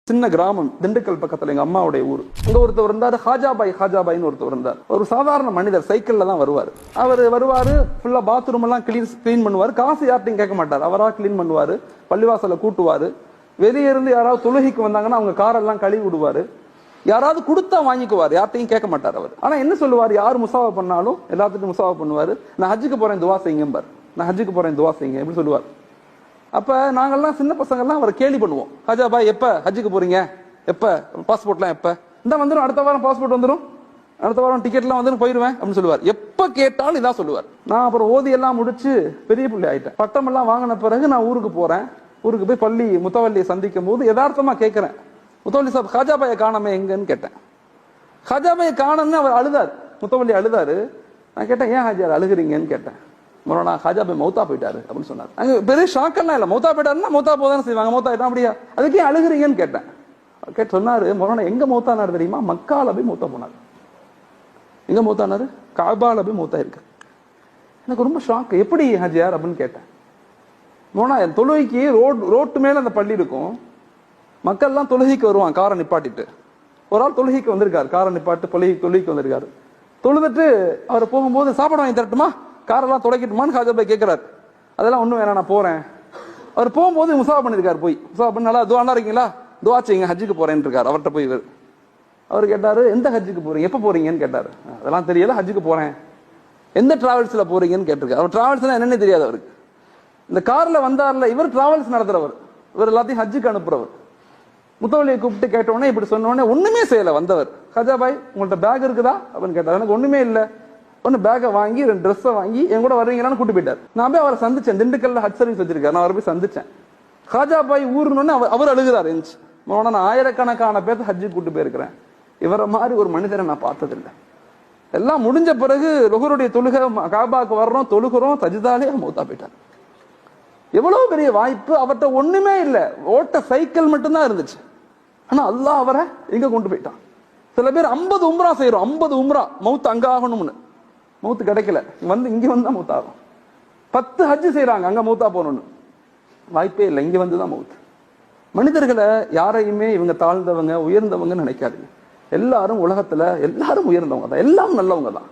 சின்ன கிராமம் திண்டுக்கல் பக்கத்துல எங்க அம்மாவுடைய ஊர். அங்க ஒருத்தர் இருந்தாரு, ஹாஜாபாய்னு ஒருத்தர் இருந்தார். ஒரு சாதாரண மனிதர், சைக்கிள்ல தான் வருவாரு. அவர் வருவாரு, ஃபுல்லா பாத்ரூம் எல்லாம் கிளீன் பண்ணுவாரு. காசு யார்ட்டையும் கேட்க மாட்டார், அவரா கிளீன் பண்ணுவாரு. பள்ளிவாசல கூட்டுவாரு. வெளியே இருந்து யாராவது தொழுகைக்கு வந்தாங்கன்னா அவங்க காரெல்லாம் கழுவி விடுவாரு. யாராவது கொடுத்தா வாங்கிக்குவார், யார்ட்டையும் கேட்க மாட்டார் அவர். ஆனா என்ன சொல்லுவார், யார் முசாவா பண்ணாலும் எல்லாத்துக்கும் முசாவா பண்ணுவாரு. நான் ஹஜ்ஜுக்கு போறேன் துவா செய்யும்பார். நான் ஹஜ்ஜுக்கு போறேன் துவா செய்யுங்க எப்படி சொல்லுவார். அப்ப நாங்கெல்லாம் சின்ன பசங்கள்லாம் அவரை கேலி பண்ணுவோம். ஹஜாபாய் எப்ப ஹஜ்ஜுக்கு போறீங்க, எப்ப பாஸ்போர்ட்லாம் எப்ப இந்த வந்துடும், அடுத்த வாரம் பாஸ்போர்ட் வந்துடும், அடுத்த வாரம் டிக்கெட்லாம் வந்து போயிடுவேன் அப்படின்னு சொல்லுவார். எப்ப கேட்டாலும் இதான் சொல்லுவார். நான் அப்புறம் ஓதி எல்லாம் முடிச்சு பெரிய பிள்ளை ஆயிட்டேன். பட்டம் எல்லாம் வாங்கின பிறகு நான் ஊருக்கு போறேன். ஊருக்கு போய் பள்ளி முத்தவல்லியை சந்திக்கும் போது யதார்த்தமா கேட்கிறேன், முத்தவல்லி சாப் ஹாஜாபாயை காணாம எங்கன்னு கேட்டேன். ஹாஜாபாயை காணன்னு அவர் அழுதார், முத்தவல்லி அழுதாரு. நான் கேட்டேன், ஏன் ஹாஜியார் அழுகுறீங்கன்னு கேட்டேன். மொரானா ஹாஜாபாய் மௌத்தா போயிட்டாரு அப்படின்னு சொன்னார். அங்க பெரிய ஷாக்கெல்லாம் இல்ல, மௌத்தா போயிட்டாருன்னா மௌத்தா போதானே செய்வாங்க, மௌத்தா ஆயிட்டா அப்படியா, அதுக்கே அழுகுறீங்கன்னு கேட்டேன். கேட்டு சொன்னாரு, மொரானா எங்க மௌத்தானாரு தெரியுமா, மக்கால போய் மௌத்தா போனாரு. எங்க மௌத்தானாரு, காபால போய் மௌத்தா இருக்கு. எனக்கு ரொம்ப ஷாக், எப்படி ஹாஜியார் அப்படின்னு கேட்டேன். மொரானா தொழுகைக்கு ரோட்டு மேல அந்த பள்ளி இருக்கும், மக்கள் எல்லாம் தொழுகைக்கு வருவான் காரை நிப்பாட்டிட்டு. ஒரு ஆள் தொழுகைக்கு வந்திருக்காரு, காரை நிப்பாட்டு தொழுகைக்கு வந்திருக்காரு. தொழுதுட்டு அவர் போகும்போது சாப்பாடு வாங்கி தரட்டுமா, காரெல்லாம் துடைக்கட்டுமான்னு ஹாஜாபாய் கேட்கிறாரு. அதெல்லாம் ஒண்ணும் வேணாம், நான் போறேன். அவர் போகும்போது முசாவா பண்ணிருக்காரு. போய் முசாவா பண்ணி நல்லா துவா இருக்கீங்களா, துவா செய்யுங்க, ஹஜ்ஜுக்கு போறேன்னு இருக்காரு. அவர்கிட்ட போய் அவர் கேட்டாரு, எந்த ஹஜ்ஜுக்கு போறீங்க, எப்ப போறீங்கன்னு கேட்டாரு. அதெல்லாம் தெரியல, ஹஜ்ஜுக்கு போறேன். எந்த டிராவல்ஸ்ல போறீங்கன்னு கேட்டிருக்காரு. அவர் டிராவல்ஸ்னா என்னன்னு தெரியாது அவருக்கு. இந்த கார்ல வந்தார்ல, இவர் டிராவல்ஸ் நடத்துறவர், இவர் எல்லாத்தையும் ஹஜ்ஜுக்கு அனுப்புறவர். முத்தவல்லியை கூப்பிட்டு கேட்டோடனே இப்படி சொன்ன உடனே ஒண்ணுமே செய்யல வந்தவர். ஹாஜாபாய் உங்கள்ட்ட பேக் இருக்குதா அப்படின்னு கேட்டார். எனக்கு ஒண்ணுமே இல்லை. ஒன்னு பேக்கை வாங்கி 2 ட்ரெஸ்ஸை வாங்கி என் கூட வருவீங்களான்னு கூட்டு போயிட்டார். நான் போய் அவரை சந்திச்சேன், திண்டுக்கல்ல ஹஜ் சர்வீஸ் வச்சிருக்காரு, நான் அவரை போய் சந்திச்சேன். ஹாஜாபாய் ஊர்னு அவர் அழுகிறார். நான் ஆயிரக்கணக்கான பேர்த்து ஹஜ்ஜுக்கு கூட்டு போயிருக்கிறேன், இவரை மாதிரி ஒரு மனிதரை நான் பார்த்ததில்லை. எல்லாம் முடிஞ்ச பிறகு லுஹருடைய தொழுகை காபாக்கு வர்றோம், தொழுகிறோம், சஜிதாலே மௌத்தா போயிட்டார். எவ்வளவு பெரிய வாய்ப்பு, அவர்கிட்ட ஒண்ணுமே இல்லை, ஓட்ட சைக்கிள் மட்டும்தான் இருந்துச்சு. ஆனா அல்லாஹ் அவரை எங்க கொண்டு போயிட்டான். சில பேர் 50 உம்ரா செய்யறோம், 50 உம்ரா மௌத் அங்க ஆகணும்னு, மௌத்து கிடைக்கல, இங்க வந்து மௌத் ஆகும். 10 ஹஜ் செய்யறாங்க, அங்க மௌத்தா போகணும்னு, வாய்ப்பே இல்லை, இங்க வந்துதான் மௌத். மனிதர்களை யாரையுமே இவங்க தாழ்ந்தவங்க உயர்ந்தவங்க நினைக்காதீங்க. எல்லாரும் உலகத்துல எல்லாரும் உயர்ந்தவங்க தான், எல்லாம் நல்லவங்க தான்.